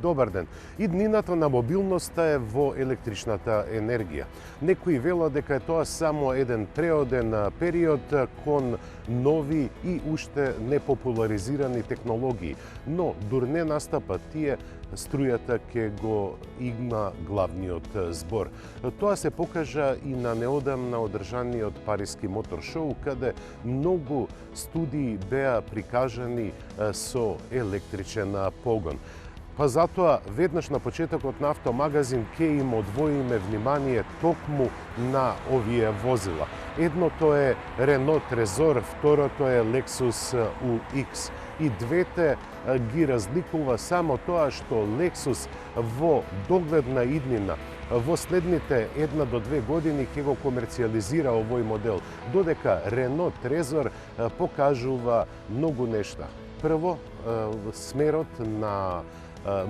Добар ден. Иднината на мобилноста е во електричната енергија. Некои велат дека е тоа само еден преоден период кон нови и уште непопуларизирани технологии, но дур не настапат тие, струјата ќе го има главниот збор. Тоа се покажа и на неодамна одржаниот Париски мотор шоу, каде многу студии беа прикажани со електричен погон. Па затоа, веднаш на почетокот на Автомагазин ќе им одвоиме внимание токму на овие возила. Едното е Renault Trezor, второто е Lexus UX. И двете ги разликува само тоа што Lexus во догледна иднина, во следните 1 до 2 години ќе го комерцијализира овој модел, додека Renault Trezor покажува многу нешта. Прво, смерот на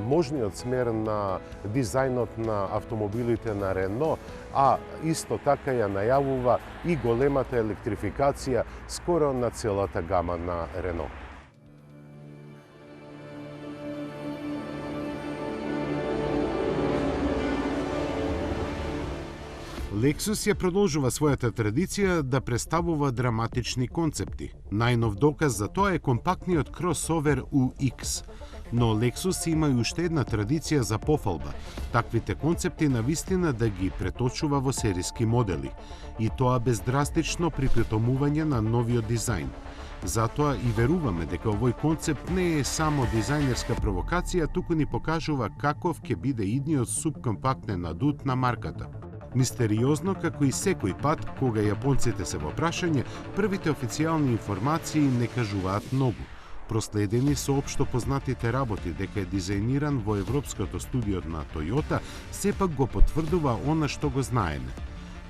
можниот смер на дизајнот на автомобилите на Рено, а исто така ја најавува и големата електрификација скоро на целата гама на Рено. Lexus ја продолжува својата традиција да представува драматични концепти. Најнов доказ за тоа е компактниот кросовер UX. Но Lexus има и уште една традиција за пофалба. Таквите концепти навистина да ги преточува во сериски модели. И тоа без драстично припретомување на новиот дизајн. Затоа и веруваме дека овој концепт не е само дизајнерска провокација, туку ни покажува каков ќе биде идниот субкомпактен адут на марката. Мистериозно, како и секој пат, кога јапонците се во прашање, првите официјални информации не кажуваат многу. Проследени со општо познатите работи дека е дизајниран во европското студио на Toyota, сепак го потврдува она што го знаеме.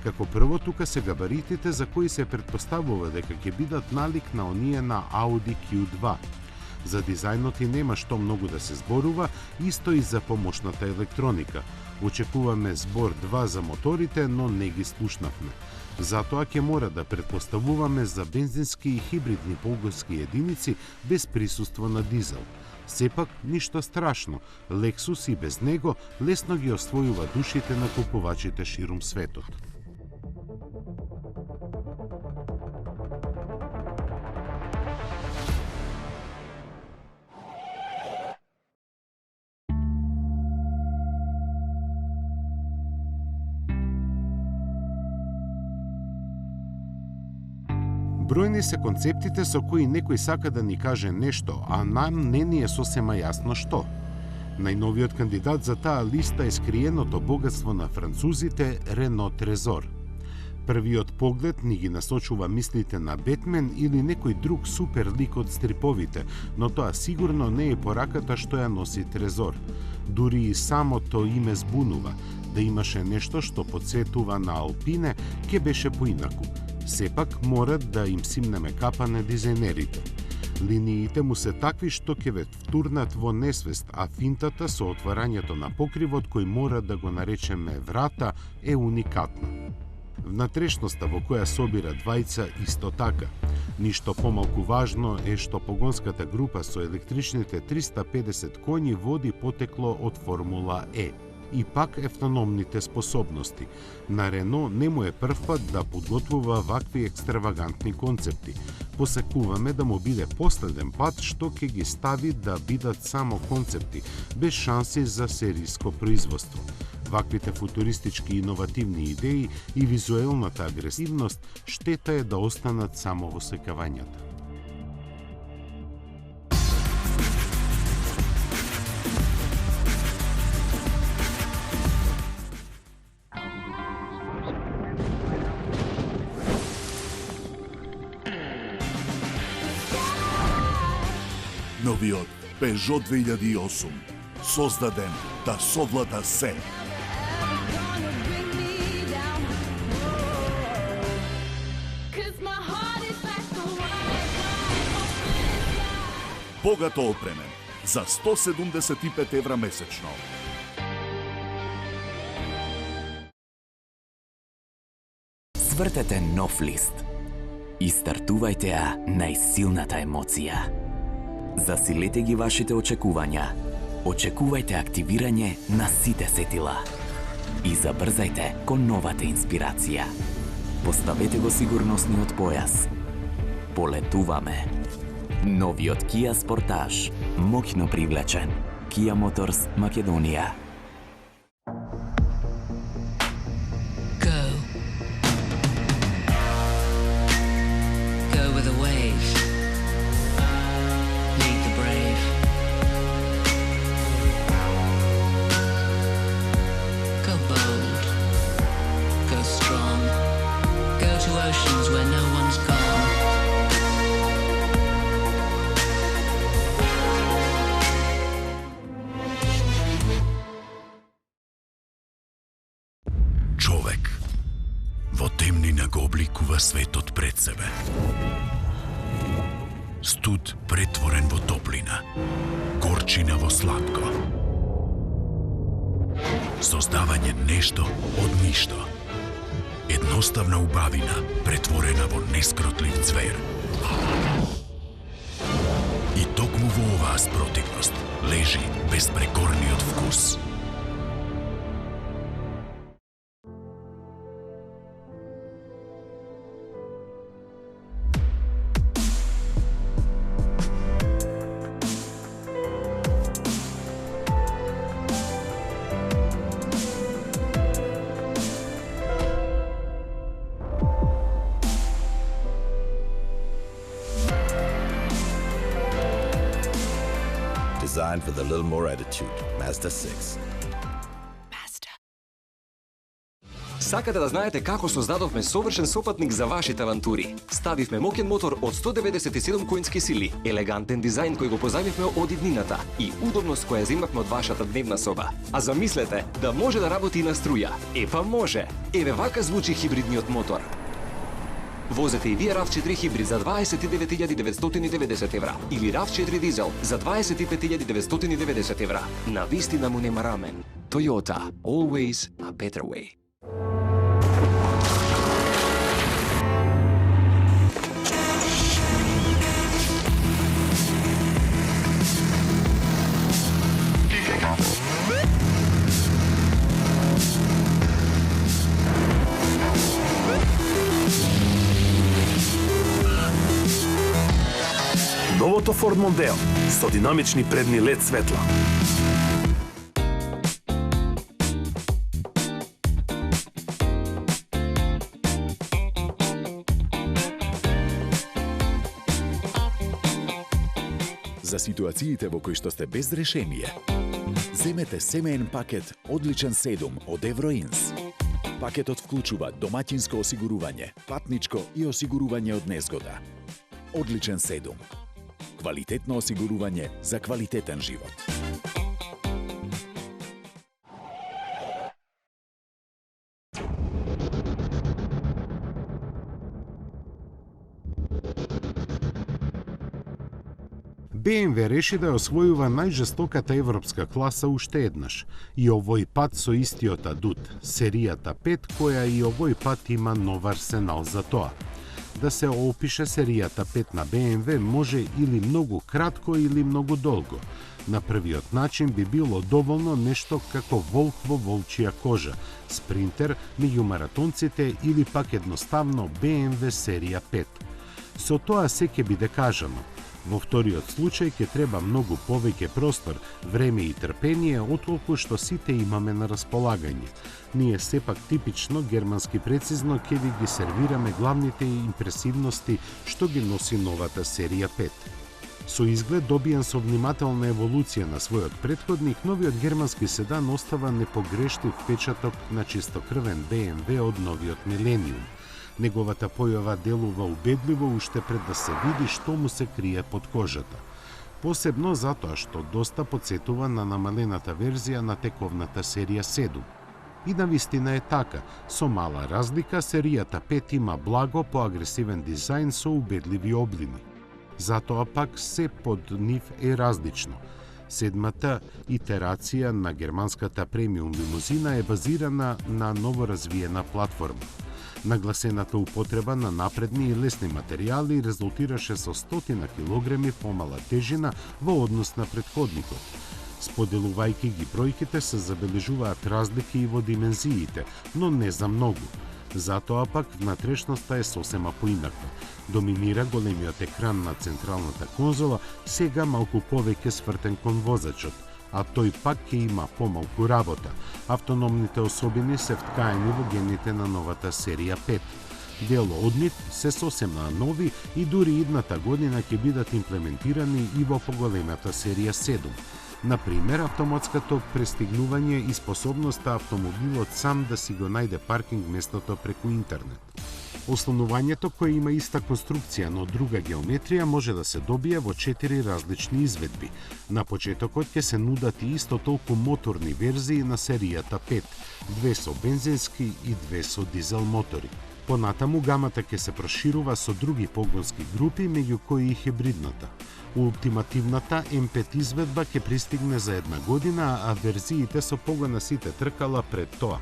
Како прво, тука се габаритите за кои се претпоставува дека ќе бидат налик на оние на Audi Q2. За дизајнот и нема што многу да се зборува, исто и за помошната електроника. Очекуваме збор 2 за моторите, но не ги слушнавме. Затоа ќе мора да претпоставуваме за бензински и хибридни погонски единици без присуство на дизел. Сепак, ништо страшно, Lexus и без него лесно ги освојува душите на купувачите ширум светот. Бројни се концептите со кои некој сака да ни каже нешто, а нам не ни е сосема јасно што. Најновиот кандидат за таа листа е скриеното богатство на французите Renault Trezor. Првиот поглед ни ги насочува мислите на Бетмен или некој друг супер лик од стриповите, но тоа сигурно не е пораката што ја носи Трезор. Дури и самото име збунува, да имаше нешто што подсетува на Алпине, ќе беше поинаку. Сепак морат да им симнеме капа на дизајнерите. Линиите му се такви што ќе ве втурнат во несвест, а финтата со отварањето на покривот кој мора да го наречеме врата е уникатна. Внатрешноста во која собира двајца исто така. Ништо помалку важно е што погонската група со електричните 350 коњи води потекло од Формула Е. И пак автономните способности. На Рено не му е прв пат да подготвува вакви екстравагантни концепти. Посакуваме да му биде последен пат што ќе ги стави да бидат само концепти, без шанси за серијско производство. Ваквите футуристички иновативни идеи и визуелната агресивност штета е да останат само во секавањата. Новиот Peugeot 2008, создаден да совлада се. Богато опремен, за 175 евра месечно. Свртете нов лист и стартувајте ја најсилната емоција. Засилете ги вашите очекувања Очекувајте активирање на сите сетила и забрзајте кон новата инспирација. Поставете го сигурносниот појас. Полетуваме. Новиот Kia Sportage, моќно привлечен. Kia Motors Македонија. Go with the wave. Lead the brave. Go bold. Go strong. Go to oceans where no one's gone. Човек во темнина го обликува светот пред себе. Студ претворен во топлина, горчина во сладко. Создавање нешто од ништо. Едноставна убавина претворена во нескротлив ѕвер. И токму во оваа спротивност лежи беспрекорниот вкус. Designed for the little more attitude. Mazda 6. Сакате да знаете како создадовме совршен сопатник за вашите авантури? Ставивме моќен мотор од 197 коњски сили, елегантен дизајн кој го позајмивме од иднината и удобност која земавме од вашата дневна соба. А замислете да може да работи и на струја. Епа може! Еве вака звучи хибридниот мотор. Возете и вие RAV4 хибрид за 29.990 евра или RAV4 дизел за 25.990 евра. На вистина му нема рамен. Toyota. Always a better way. Новото Ford Mondeo со динамични предни LED светла. За ситуациите во кои што сте без решение, земете семеен пакет Одличен 7 од Евроинс. Пакетот вклучува домаќинско осигурување, патничко и осигурување од незгода. Одличен 7. Квалитетно осигурување за квалитетен живот. BMW реши да ја освојува најжестоката европска класа уште еднаш, и овој пат со истиот адут, серијата 5, која и овој пат има нов арсенал за тоа. Да се опише серијата 5 на BMW може или многу кратко или многу долго. На првиот начин би било доволно нешто како волк во волчија кожа, спринтер меѓу маратонците или пак едноставно BMW серија 5. Со тоа се ќе биде кажано. Во вториот случај ќе треба многу повеќе простор, време и трпение отколку што сите имаме на располагање. Ние сепак типично германски прецизно ќе ви ги сервираме главните импресивности што ги носи новата серија 5. Со изглед добиен со внимателна еволуција на својот претходник, новиот германски седан остава непогрештив впечаток на чистокрвен BMW од новиот милениум. Неговата појава делува убедливо уште пред да се види што му се крие под кожата. Посебно затоа што доста потсетува на намалената верзија на тековната серија 7. И навистина е така, со мала разлика серијата 5 има благо поагресивен дизајн со убедливи облини. Затоа пак се под нив е различно. Седмата итерација на германската премиум лимузина е базирана на новоразвиена платформа. Нагласената употреба на напредни и лесни материјали резултираше со 100 килограми помала тежина во однос на претходникот. Споделувајќи ги бројките се забележуваат разлики и во димензиите, но не за многу. Затоа пак внатрешноста е сосема поинаква. Доминира големиот екран на централната конзола, сега малку повеќе свртен кон возачот, а тој пак ќе има помалку работа. Автономните особини се вткаени во гените на новата серија 5. Дел од нив се сосема нови и дури идната година ќе бидат имплементирани и во поголемата серија 7. Например, автоматското пристигнување и способноста автомобилот сам да си го најде паркинг местото преку интернет. Ослонувањето, кое има иста конструкција, но друга геометрија, може да се добие во 4 различни изведби. На почетокот ќе се нудат и исто толку моторни верзии на серијата 5, 2 со бензински и 2 со дизел мотори. Понатаму гамата ќе се проширува со други погонски групи, меѓу кои и хибридната. Ултимативната М5 изведба ќе пристигне за една година, а верзиите со погона сите тркала пред тоа.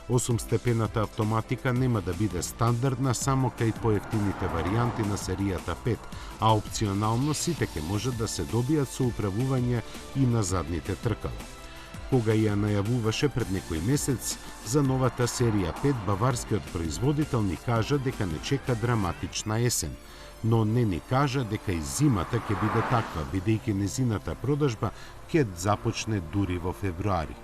8-степената автоматика нема да биде стандардна само кај поевтините варијанти на серијата 5, а опционално сите ќе можат да се добијат со управување и на задните тркала. Кога ја најавуваше пред некој месец за новата серија 5, баварскиот производител ни кажа дека не чека драматична есен, но не ни кажа дека и зимата ќе биде таква, бидејќи незината продажба ќе започне дури во февруари.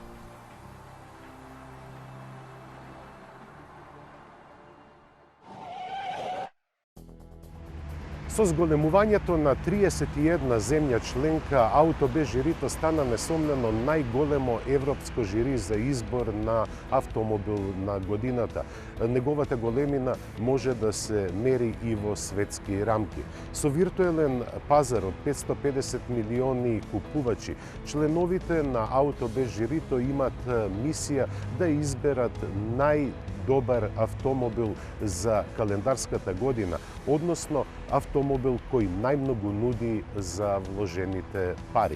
Со зголемувањето на 31 земја членка, Ауто без жирито стана несомнено најголемо европско жири за избор на автомобил на годината. Неговата големина може да се мери и во светски рамки. Со виртуелен пазар од 550 милиони купувачи, членовите на Ауто без жирито имат мисија да изберат најдобар автомобил за календарската година, односно автомобил кој најмногу нуди за вложените пари.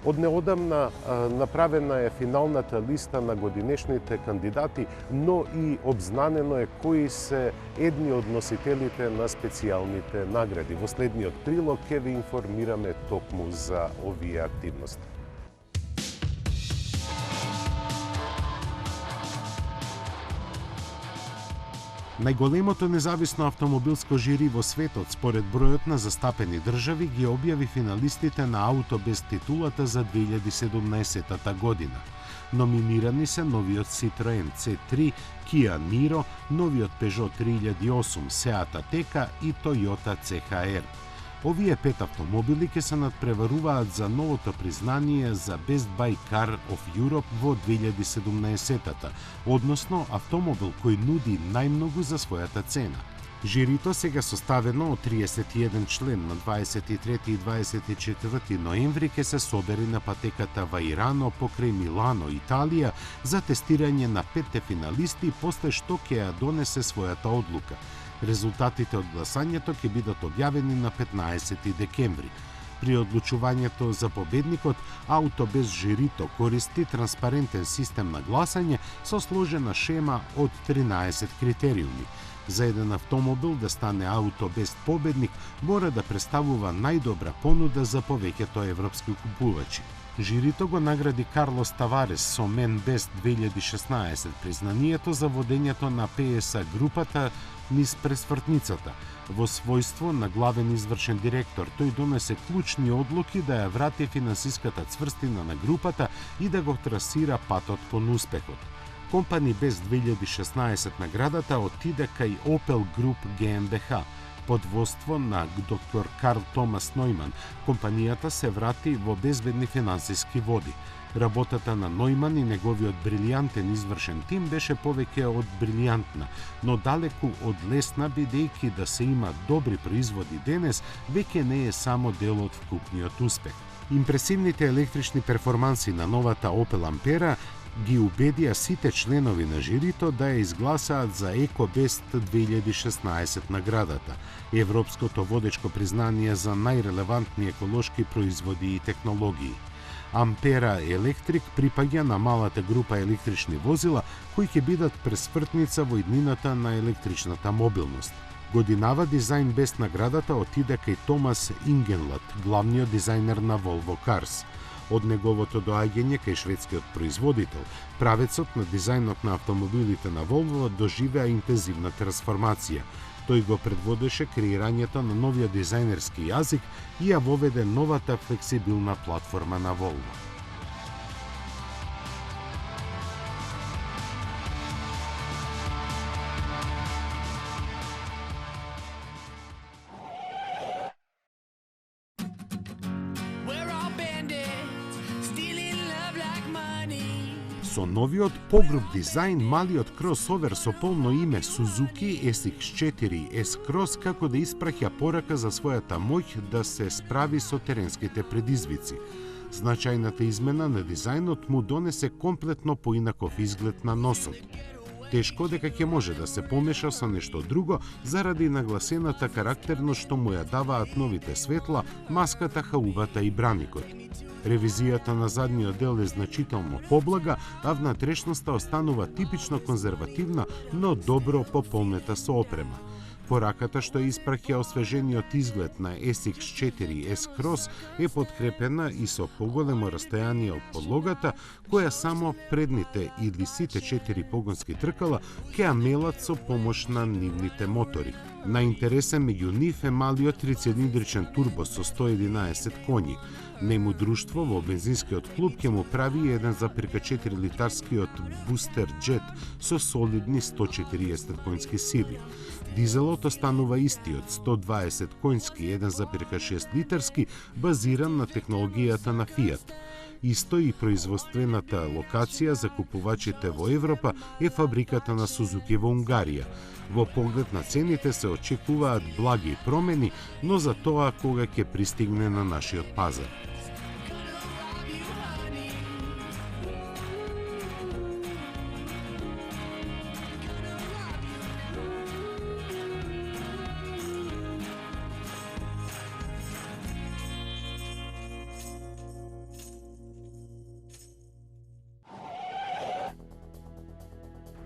Од неодамна направена е финалната листа на годинешните кандидати, но и обзнанено е кои се едни од носителите на специјалните награди. Во следниот прилог ќе ви информираме токму за овие активности. Најголемото независно автомобилско жири во светот според бројот на застапени држави ги објави финалистите на Ауто без титулата за 2017 година. Номинирани се новиот Citroen C3, Kia Niro, новиот Peugeot 3008, Seat Ateca и Toyota CHR. Овие 5 автомобили ќе се надпреваруваат за новото признание за Best Buy Car of Europe во 2017-та, односно автомобил кој нуди најмногу за својата цена. Жирито сега составено од 31 член на 23 и 24 ноември ќе се собери на патеката Ваирано покрај Милано, Италија, за тестирање на 5 финалисти, после што ќе ја донесе својата одлука. Резултатите од гласањето ќе бидат објавени на 15 декември. При одлучувањето за победникот, Ауто без жирито користи транспарентен систем на гласање со сложена шема од 13 критериуми. За еден автомобил да стане Ауто без победник, мора да представува најдобра понуда за повеќето европски купувачи. Жирито го награди Карлос Таварес со Мен Бест 2016, признанието за водењето на PSA групата низ пресвртницата. Во својство на главен извршен директор, тој донесе клучни одлуки да ја врати финансиската цврстина на групата и да го трасира патот кон успехот. Компани без 2016 наградата отиде кај Opel Group GmbH, под водство на доктор Карл Томас Нојман. Компанијата се врати во безбедни финансиски води. Работата на Нојман и неговиот брилијантен извршен тим беше повеќе од брилијантна, но далеку од лесна, бидејќи да се има добри производи денес, веќе не е само дел од вкупниот успех. Импресивните електрични перформанси на новата Opel Ampera ги убедија сите членови на жирито да ја изгласаат за EcoBest 2016 наградата, европското водечко признание за најрелевантни еколошки производи и технологии. Ampera Electric припаѓа на малата група електрични возила кои ќе бидат пресвртница во иднината на електричната мобилност. Годинава дизајн без наградата отиде кај Томас Ингенлат, главниот дизајнер на Volvo Cars. Од неговото доаѓање кај шведскиот производител, правецот на дизајнот на автомобилите на Volvo доживеа интензивна трансформација. Тој го предводеше креирањето на новиот дизајнерски јазик и ја воведе новата флексибилна платформа на Volvo. Со новиот погруб дизајн, малиот кросовер со полно име Suzuki SX4 S-Cross како да испраќа порака за својата моќ да се справи со теренските предизвици. Значајната измена на дизајнот му донесе комплетно поинаков изглед на носот. Тешко дека ќе може да се помеша со нешто друго заради нагласената карактерност што му ја даваат новите светла, маската, хаубата и браникот. Ревизијата на задниот дел е значително поблага, а внатрешноста останува типично конзервативна, но добро пополнета со опрема. Пораката што испраќа освежениот изглед на SX4 S-Cross е подкрепена и со поголемо растојание од подлогата, која само предните или сите 4 погонски тркала ќе ја мелат со помош на нивните мотори. Наинтересен меѓу нив е малиот трицилиндричен турбо со 111 коњи. Нему друштво во бензинскиот клуб ќе му прави 1,4 литарскиот бустер джет со солидни 140 коњски сили. Дизелот останува истиот, 120 коњски, 1,6 литарски, базиран на технологијата на Fiat. Исто и производствената локација за купувачите во Европа е фабриката на Suzuki во Унгарија. Во поглед на цените се очекуваат благи промени, но за тоа кога ќе пристигне на нашиот пазар.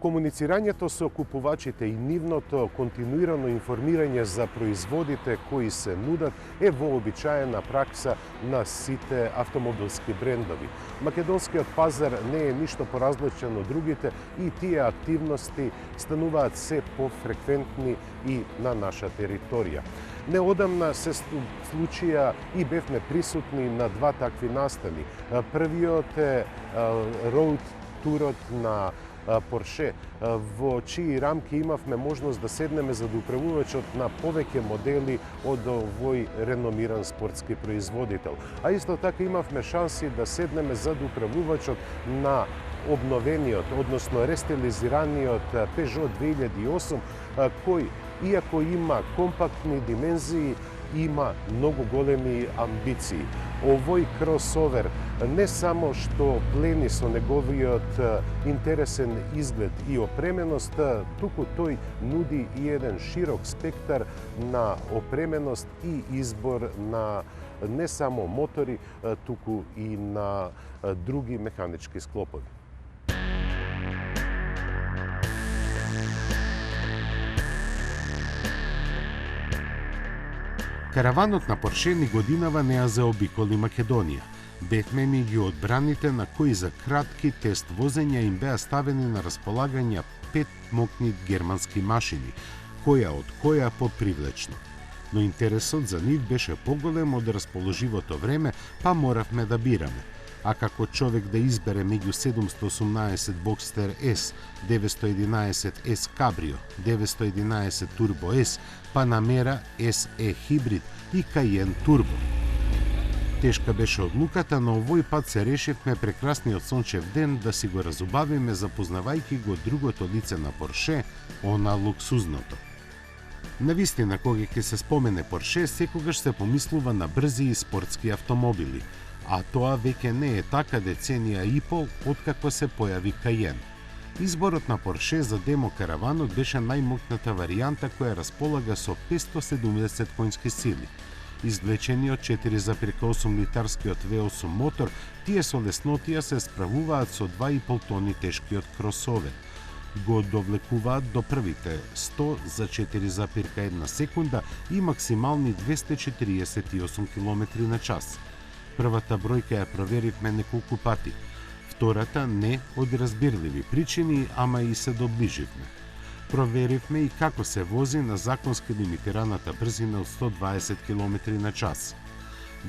Комуницирањето со купувачите и нивното континуирано информирање за производите кои се нудат е вообичаена пракса на сите автомобилски брендови. Македонскиот пазар не е ништо поразличен од другите и тие активности стануваат се пофреквентни и на наша територија. Неодамна се случија и бевме присутни на два такви настани. Првиот е роуд турот на Порше, во чии рамки имавме можност да седнеме за управувачот на повеќе модели од овој реномиран спортски производител. А исто така имавме шанси да седнеме за управувачот на обновениот, односно рестилизираниот Peugeot 2008, кој, иако има компактни димензии, има многу големи амбиции. Овој кросовер не само што плени со неговиот интересен изглед и опременост, туку тој нуди и еден широк спектар на опременост и избор на не само мотори, туку и на други механички склопови. Караванот на Порше ни годинава не ја заобиколи Македонија. Бевме меѓу одбраните на кои за кратки тест возења им беа ставени на располагање 5 мокни германски машини, која од која попривлечно. Но интересот за нив беше поголем од расположивото време, па моравме да бираме. А како човек да избере меѓу 718 Boxster S, 911 S Cabrio, 911 Turbo S, Panamera SE Hybrid и Cayenne Turbo. Тешка беше одлуката, но овој пат се решивме прекрасниот сончев ден да си го разубавиме запознавајќи го другото лице на Порше, она луксузното. Навистина, кога ќе се спомене Порше, секогаш се помислува на брзи и спортски автомобили, а тоа веќе не е така деценија и пол откако се појави Cayenne. Изборот на Порше за демо караванот беше најмокната варијанта која располага со 570 коњски сили. Извлечениот 4,8 литарскиот V8 мотор, тие со леснотија се справуваат со 2,5 тони тешкиот кросовер. Го довлекуваат до првите 100 за 4,1 секунда и максимални 248 км на час. Првата бројка ја проверивме неколку пати. Втората не од разбирливи причини, ама и се доближивме. Проверивме и како се вози на законски лимитираната брзина од 120 км на час.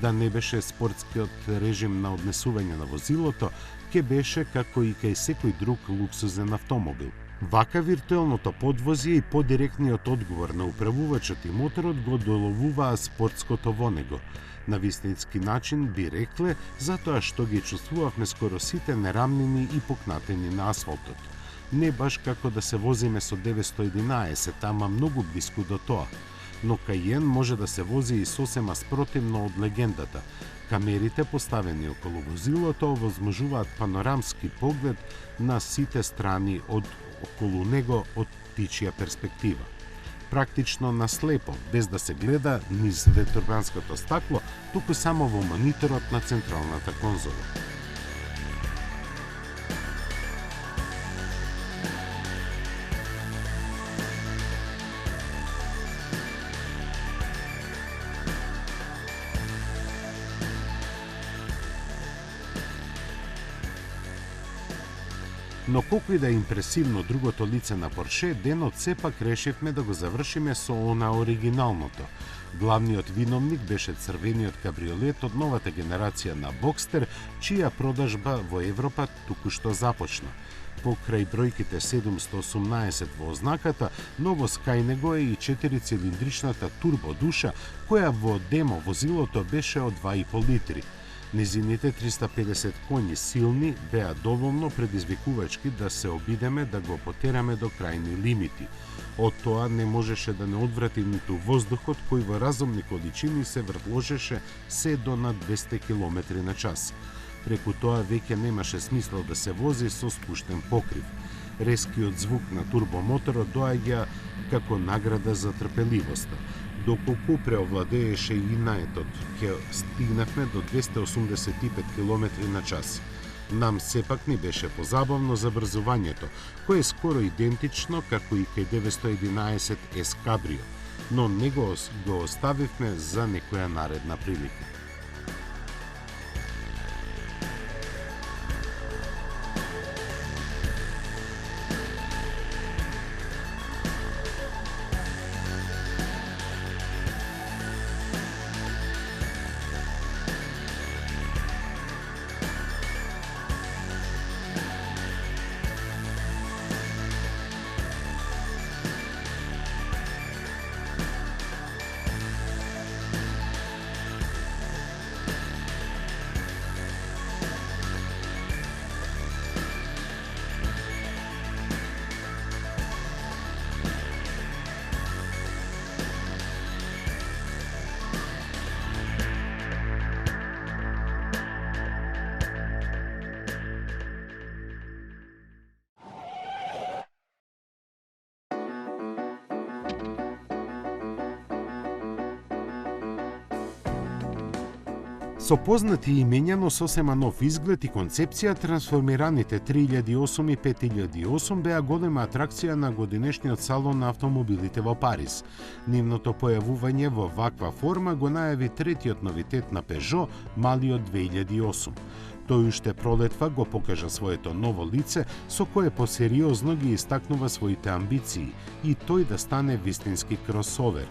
Да не беше спортскиот режим на однесување на возилото, ке беше како и кај секој друг луксузен автомобил. Вака виртуелното подвозје и подиректниот одговор на управувачот и моторот го доловуваа спортското во него. На вистински начин би рекле, затоа што ги чувствувавме скоро сите нерамнини и покнатени на асфалтот. Не баш како да се возиме со 911, ама многу блиску до тоа. Но Кајен може да се вози и сосема спротивно од легендата. Камерите поставени околу возилото овозможуваат панорамски поглед на сите страни околу него од птичја перспектива. Практично наслепо, без да се гледа низ ветробранското стакло, туку само во мониторот на централната конзола. Но колку и да е импресивно другото лице на Порше, денот сепак решивме да го завршиме со она оригиналното. Главниот виновник беше црвениот кабриолет од новата генерација на Бокстер, чија продажба во Европа току-што започна. Покрај бројките 718 во ознаката, новост кај него е и 4-цилиндричната турбодуша, која во демо возилото беше од 2,5 литри. Незините 350 коњи силни беа доволно предизвикувачки да се обидеме да го потераме до крајни лимити. Од тоа не можеше да не одврати ниту воздухот кој во разумни количини се вртложеше се до на 200 км на час. Преку тоа веќе немаше смисла да се вози со спуштен покрив. Резкиот звук на турбомоторот доаѓа како награда за трпеливоста. Доколку преовладееше и наетот, ќе стигнавме до 285 км на час. Нам сепак не беше позабавно забрзувањето, кое е скоро идентично како и кај 911 S Cabrio, но него го оставивме за некоја наредна прилика. Со познати имења, но сосема нов изглед и концепција, трансформираните 3008 и 5008 беа голема атракција на годинешниот салон на автомобилите во Париз. Нивното појавување во ваква форма го најави третиот новитет на Peugeot, малиот 2008. Тој уште пролетва го покажа своето ново лице, со кое посериозно ги истакнува своите амбиции и тој да стане вистински кросовер.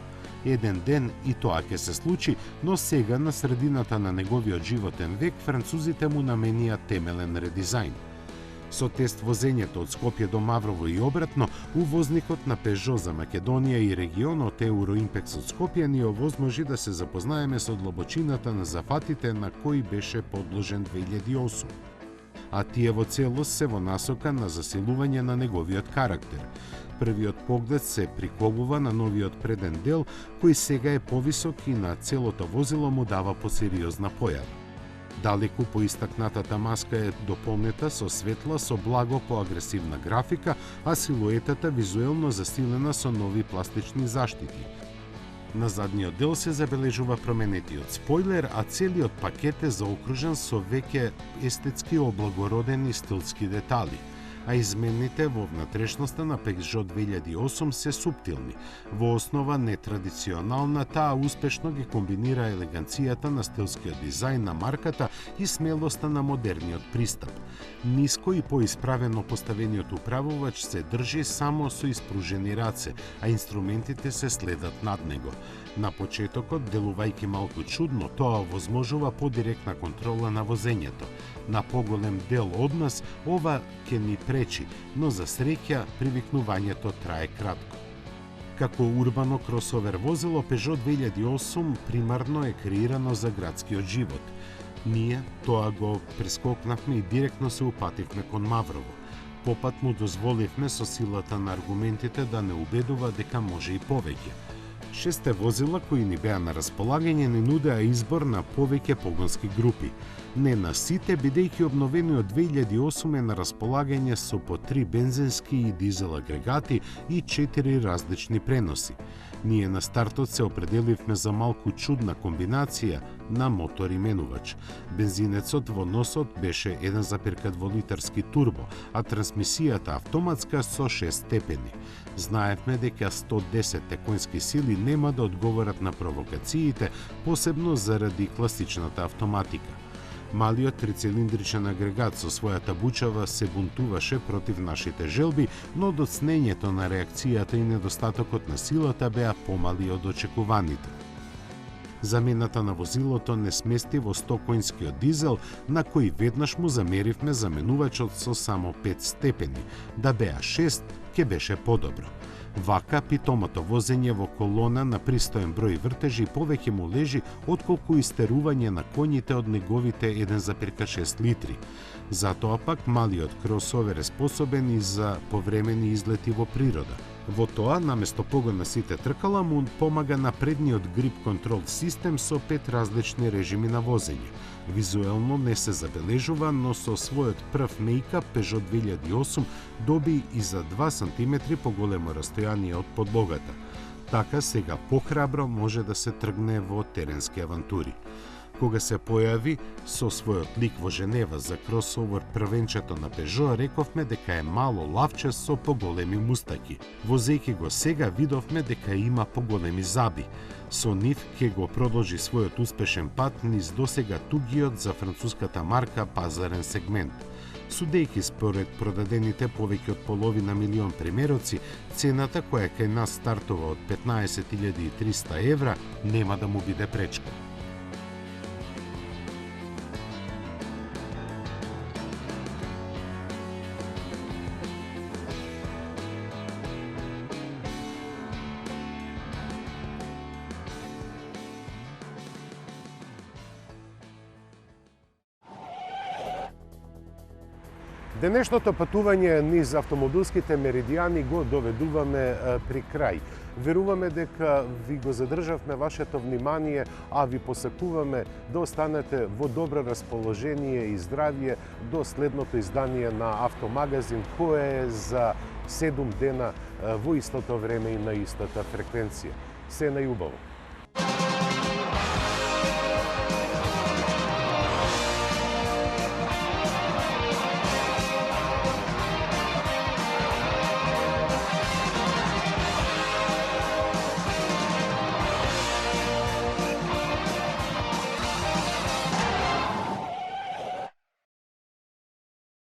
Еден ден и тоа ќе се случи, но сега на средината на неговиот животен век французите му наменија темелен редизајн. Со тест возењето од Скопје до Маврово и обратно, увозникот на Peugeot за Македонија и регионот Euroimpex од Скопје ни овозможи да се запознаеме со длабочината на зафатите на кои беше подложен 2008. А тие во целост се во насока на засилување на неговиот карактер. Првиот поглед се приколува на новиот преден дел, кој сега е повисок и на целото возило му дава посериозна појава. Далеку поистакнатата маска е дополнета со светла со благо поагресивна графика, а силуетата визуелно засилена со нови пластични заштити. На задниот дел се забележува променетиот спойлер, а целиот пакет е заокружен со веќе естетски облагородени стилски детали. а измените во внатрешноста на Peugeot 2008 се суптилни. Во основа нетрадиционална, таа успешно ги комбинира елеганцијата на стилскиот дизајн на марката и смелоста на модерниот пристап. Ниско и поисправено поставениот управувач се држи само со испружени раце, а инструментите се следат над него. На почетокот, делувајќи малку чудно, тоа овозможува подиректна контрола на возењето. На поголем дел од нас ова ќе ни пречи, но за среќа привикнувањето трае кратко. Како урбано кросовер возило, Peugeot 2008 примарно е креирано за градскиот живот. Ние тоа го прескокнавме и директно се упативме кон Маврово. Попат му дозволивме со силата на аргументите да не убедува дека може и повеќе. 6 возила кои ни беа на располагање не нудеа избор на повеќе погонски групи. Не на сите, бидејќи обновениот 2008 е на располагање со по 3 бензински и дизел агрегати и 4 различни преноси. Ние на стартот се определивме за малку чудна комбинација на мотор и менувач. Бензинецот во носот беше 1,2 литарски турбо, а трансмисијата автоматска со 6 степени. Знаевме дека 110 конски сили нема да одговорат на провокациите, посебно заради класичната автоматика. Малиот трицилиндричен агрегат со својата бучава се бунтуваше против нашите желби, но доцнењето на реакцијата и недостатокот на силата беа помали од очекуваните. Замената на возилото не смести во 100 конскиот дизел, на кој веднаш му замеривме заменувачот со само 5 степени. Да беа 6, ќе беше подобро. Вака, питомото возење во колона на пристоен број вртежи повеќе му лежи отколку истерување на коњите од неговите 1,6 литри. Затоа пак малиот кросовер е способен и за повремени излети во природа. Во тоа, наместо погон на сите тркала, му помага напредниот грип контрол систем со 5 различни режими на возење. Визуелно не се забележува, но со својот прв мејкап Peugeot 2008 доби и за 2 см поголемо растојание од подлогата. Така сега похрабро може да се тргне во теренски авантури. Кога се појави со својот лик во Женева за кросовер првенчето на Peugeot, рековме дека е мало лавче со поголеми мустаки. Возејќи го сега видовме дека има поголеми заби. Со нив ќе го продолжи својот успешен пат низ досега тугиот за француската марка пазарен сегмент. Судејќи според продадените повеќе од половина милион примероци, цената која кај нас стартува од 15.300 евра нема да му биде пречка. Денешното патување низ автомобилските меридијани го доведуваме при крај. Веруваме дека ви го задржавме вашето внимание, а ви посакуваме да останете во добро расположение и здравје до следното издание на Автомагазин, кое е за 7 дена во истото време и на истата фреквенција. Се најубаво!